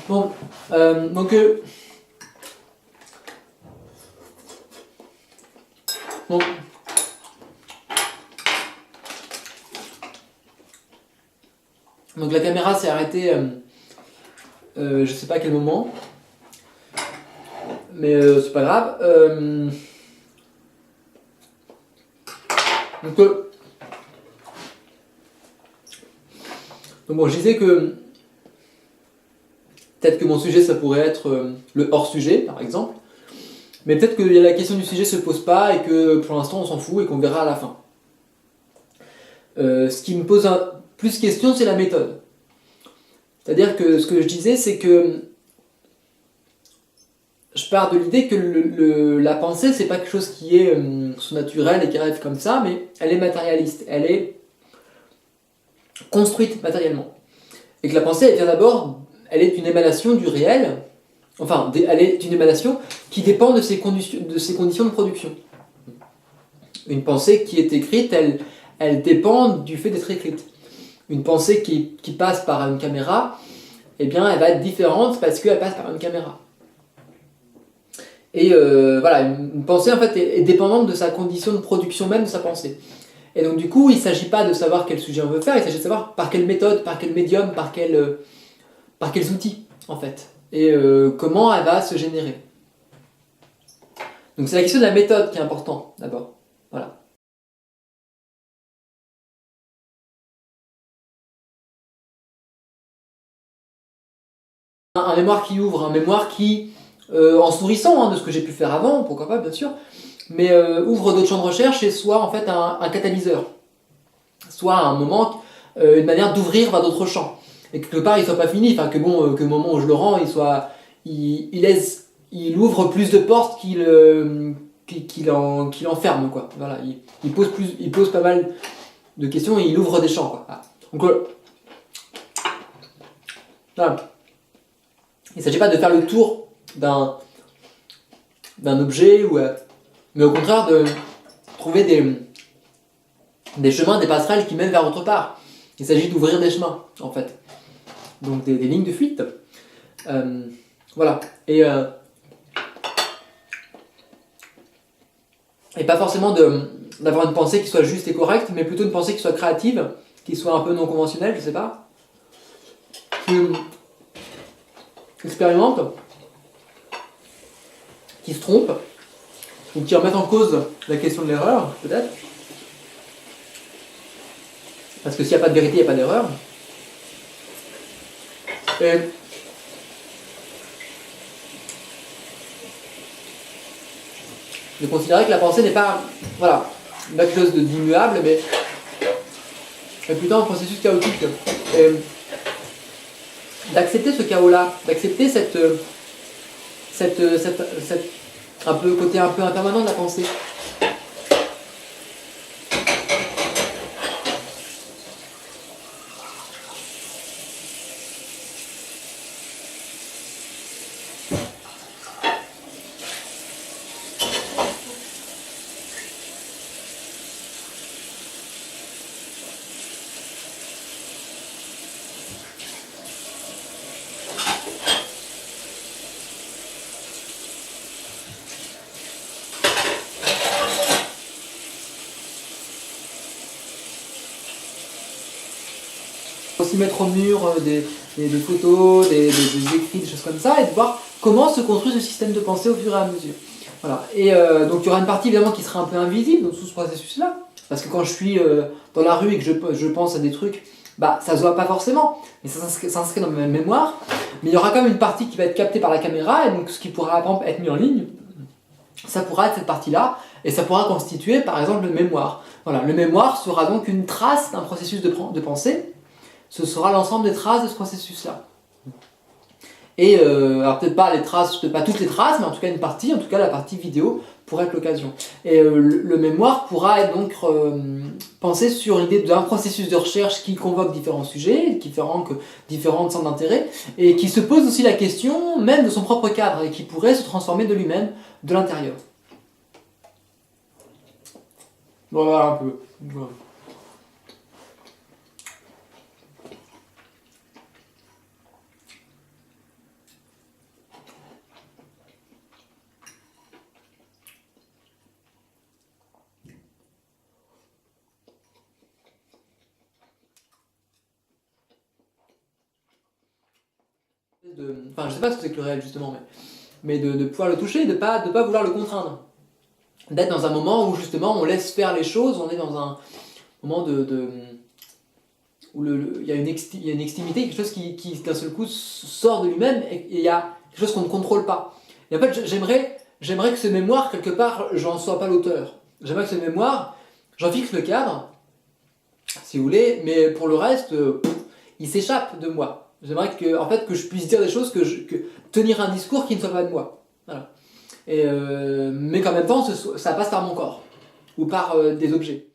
Bon, donc, bon, donc la caméra s'est arrêtée, je sais pas à quel moment, mais c'est pas grave. Donc, bon, je disais que peut-être que mon sujet ça pourrait être le hors-sujet par exemple, mais peut-être que la question du sujet se pose pas et que pour l'instant on s'en fout et qu'on verra à la fin. Ce qui me pose plus question, c'est la méthode. C'est-à-dire que ce que je disais, c'est que je pars de l'idée que la pensée, c'est pas quelque chose qui est surnaturel et qui arrive comme ça, mais elle est matérialiste, elle est construite matériellement. Et que la pensée, elle vient d'abord, elle est une émanation du réel, enfin, elle est une émanation qui dépend de ses conditions de production. Une pensée qui est écrite, elle dépend du fait d'être écrite. Une pensée qui passe par une caméra, eh bien, elle va être différente parce qu'elle passe par une caméra. Et voilà, une pensée en fait est dépendante de sa condition de production même de sa pensée. Et donc du coup, il ne s'agit pas de savoir quel sujet on veut faire, il s'agit de savoir par quelle méthode, par quel médium, par quels outils en fait. Et comment elle va se générer. Donc c'est la question de la méthode qui est importante d'abord. Voilà. Un mémoire qui ouvre, un mémoire qui, en se nourrissant de ce que j'ai pu faire avant, pourquoi pas bien sûr, mais ouvre d'autres champs de recherche et soit en fait un catalyseur. Soit à un moment une manière d'ouvrir vers d'autres champs. Et que quelque part il soit pas fini, enfin que bon, que au moment où je le rends, il ouvre plus de portes qu'il enferme quoi. Voilà, il pose pas mal de questions et il ouvre des champs quoi. Voilà. Donc voilà. Il ne s'agit pas de faire le tour d'un objet mais au contraire de trouver des chemins, des passerelles qui mènent vers autre part. Il s'agit d'ouvrir des chemins en fait. Donc des lignes de fuite. Voilà. Et pas forcément d'avoir une pensée qui soit juste et correcte, mais plutôt une pensée qui soit créative, qui soit un peu non conventionnelle, je sais pas. Qui expérimente, qui se trompe, ou qui remettent en cause la question de l'erreur, peut-être. Parce que s'il n'y a pas de vérité, il n'y a pas d'erreur. Et de considérer que la pensée n'est pas, voilà, quelque chose d'immuable, mais plutôt un processus chaotique. Et d'accepter ce chaos-là, d'accepter cette un peu côté un peu impermanent de la pensée. Aussi mettre au mur des photos, des écrits, des choses comme ça, et de voir comment se construit ce système de pensée au fur et à mesure. Voilà. Et donc il y aura une partie évidemment qui sera un peu invisible dans tout ce processus-là, parce que quand je suis dans la rue et que je pense à des trucs, bah ça se voit pas forcément, mais ça s'inscrit dans ma mémoire. Mais il y aura quand même une partie qui va être captée par la caméra, et donc ce qui pourra par exemple être mis en ligne, ça pourra être cette partie-là, et ça pourra constituer par exemple le mémoire. Voilà, le mémoire sera donc une trace d'un processus de pensée. Ce sera l'ensemble des traces de ce processus-là. Et alors peut-être pas toutes les traces, mais en tout cas une partie, en tout cas la partie vidéo pourrait être l'occasion. Et le mémoire pourra être donc pensé sur l'idée d'un processus de recherche qui convoque différents sujets, différents centres d'intérêt, et qui se pose aussi la question même de son propre cadre, et qui pourrait se transformer de lui-même, de l'intérieur. Voilà un peu. Voilà. enfin, je sais pas ce que c'est que le réel justement, mais de pouvoir le toucher, de pas vouloir le contraindre. D'être dans un moment où justement on laisse faire les choses, on est dans un moment où il y a une extimité, quelque chose qui d'un seul coup sort de lui-même et il y a quelque chose qu'on ne contrôle pas. Et en fait, j'aimerais que ce mémoire, quelque part, j'en sois pas l'auteur. J'aimerais que ce mémoire, j'en fixe le cadre, si vous voulez, mais pour le reste, il s'échappe de moi. J'aimerais que je puisse dire des choses, tenir un discours qui ne soit pas de moi. Voilà. Mais qu'en même temps, ça passe par mon corps ou par des objets.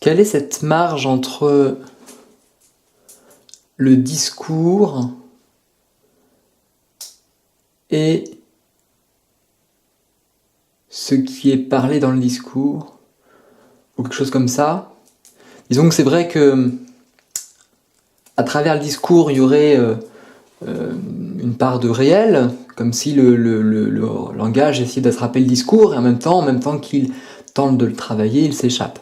Quelle est cette marge entre le discours et ce qui est parlé dans le discours, ou quelque chose comme ça? Disons que c'est vrai que à travers le discours, il y aurait une part de réel, comme si le langage essayait d'attraper le discours, et en même temps qu'il tente de le travailler, il s'échappe.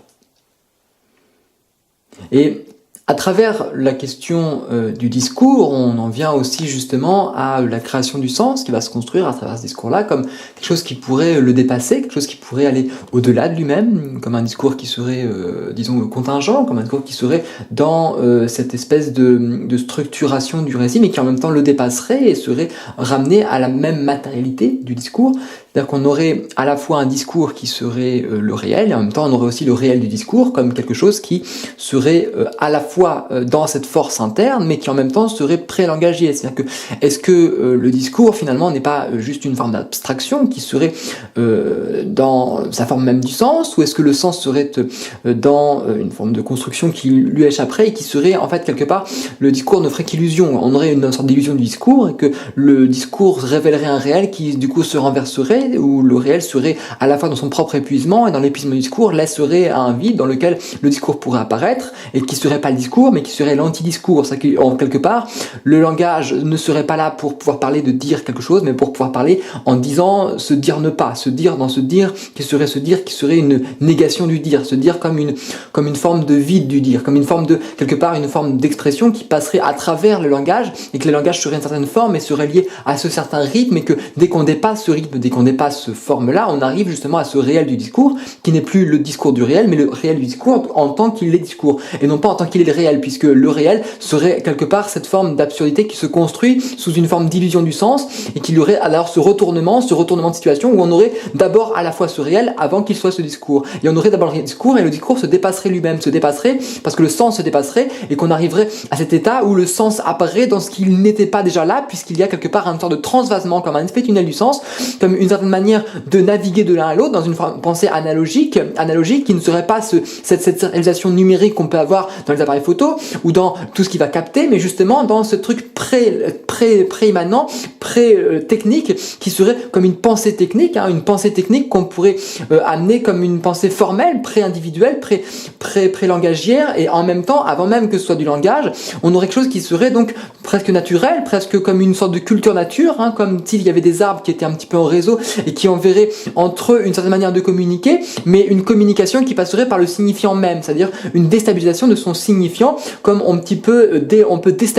Et à travers la question du discours, on en vient aussi justement à la création du sens qui va se construire à travers ce discours-là comme quelque chose qui pourrait le dépasser, quelque chose qui pourrait aller au-delà de lui-même, comme un discours qui serait, disons, contingent, comme un discours qui serait dans cette espèce de structuration du récit, mais qui en même temps le dépasserait et serait ramené à la même matérialité du discours. C'est-à-dire qu'on aurait à la fois un discours qui serait le réel, et en même temps on aurait aussi le réel du discours comme quelque chose qui serait à la fois dans cette force interne, mais qui en même temps serait pré-langagier. C'est-à-dire que, est-ce que le discours finalement n'est pas juste une forme d'abstraction qui serait dans sa forme même du sens, ou est-ce que le sens serait dans une forme de construction qui lui échapperait et qui serait en fait quelque part, le discours ne ferait qu'illusion, on aurait une sorte d'illusion du discours et que le discours révélerait un réel qui du coup se renverserait, où le réel serait à la fois dans son propre épuisement et dans l'épuisement du discours laisserait un vide dans lequel le discours pourrait apparaître et qui serait pas le discours discours, mais qui serait l'antidiscours. C'est-à-dire qu'en quelque part, le langage ne serait pas là pour pouvoir parler de dire quelque chose, mais pour pouvoir parler en disant se dire ne pas, se dire dans ce dire qui serait une négation du dire, se dire comme une forme de vide du dire, comme une forme de, quelque part, une forme d'expression qui passerait à travers le langage, et que le langage serait une certaine forme et serait lié à ce certain rythme, et que dès qu'on dépasse ce rythme, dès qu'on dépasse ce forme-là, on arrive justement à ce réel du discours, qui n'est plus le discours du réel, mais le réel du discours en tant qu'il est discours, et non pas en tant qu'il est le réel, puisque le réel serait quelque part cette forme d'absurdité qui se construit sous une forme d'illusion du sens, et qu'il y aurait alors ce retournement de situation où on aurait d'abord à la fois ce réel avant qu'il soit ce discours. Et on aurait d'abord le discours, et le discours se dépasserait lui-même, se dépasserait parce que le sens se dépasserait, et qu'on arriverait à cet état où le sens apparaît dans ce qu'il n'était pas déjà là, puisqu'il y a quelque part un sorte de transvasement, comme un effet tunnel du sens, comme une certaine manière de naviguer de l'un à l'autre dans une pensée analogique qui ne serait pas cette réalisation numérique qu'on peut avoir dans les appareils photo ou dans tout ce qui va capter, mais justement dans ce truc pré-immanent, pré-technique, qui serait comme une pensée technique, une pensée technique qu'on pourrait amener comme une pensée formelle, pré-individuelle, pré-langagière, et en même temps, avant même que ce soit du langage, on aurait quelque chose qui serait donc presque naturel, presque comme une sorte de culture nature, comme s'il y avait des arbres qui étaient un petit peu en réseau et qui enverraient entre eux une certaine manière de communiquer, mais une communication qui passerait par le signifiant même, c'est-à-dire une déstabilisation de son signifiant, comme on peut déstabiliser